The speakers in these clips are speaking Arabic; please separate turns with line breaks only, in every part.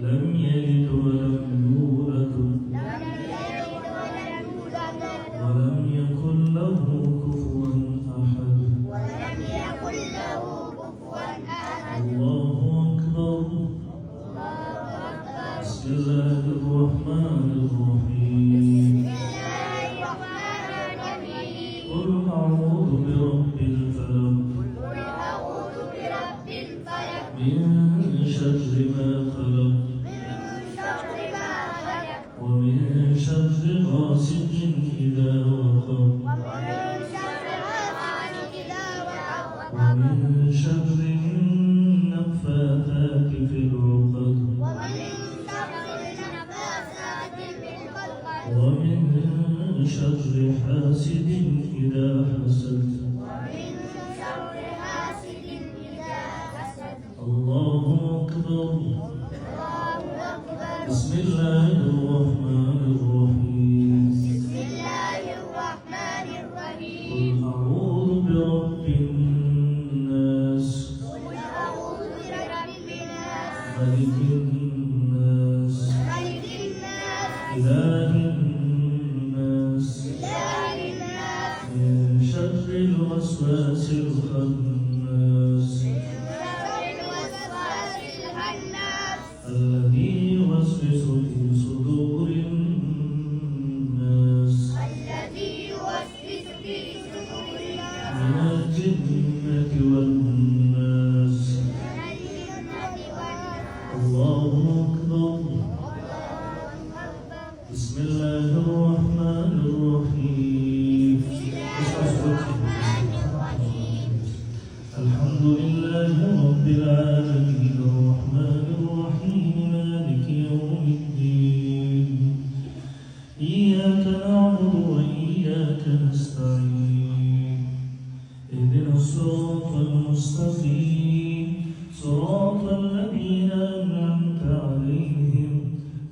لم يلد ولم يولد ولم يكن له كفوا أحد الله أكبر. بسم الله الرحمن الرحيم قل أعوذ برب الفلق من شر ما خلق ومن شر غاسق إذا وقب ومن شر النفاثات في العقد ومن شر حاسد إذا حسد. الله أكبر. بسم الله الرحمن الرحيم قل أعوذ برب الناس ملك الناس إله الناس من شر الوسواس الخناس الذي يوسوس في صدور الناس من الجنة والناس. الله أكبر. بسم الله الرحمن الرحيم الحمد لله رب العالمين الرحمن الرحيم مالك يوم الدين إياك نعبد وإياك نستعين اهدنا الصراط المستقيم صراط الذين أنعمت عليهم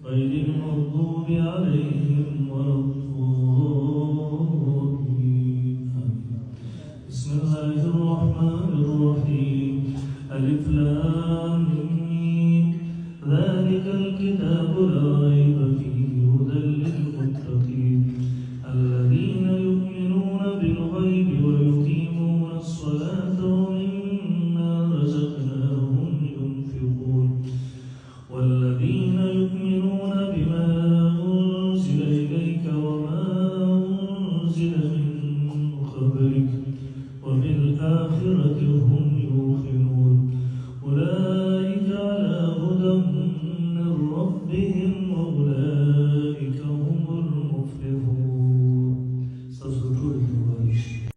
غير المغضوب عليهم ولا الضالين. بسم الله الرحمن الرحيم ألف لام ميم ذلك الكتاب لا ريب فيه هدى للمتقين الذين يؤمنون بالغيب ويقيمون الصلاة ومما رزقناهم ينفقون والذين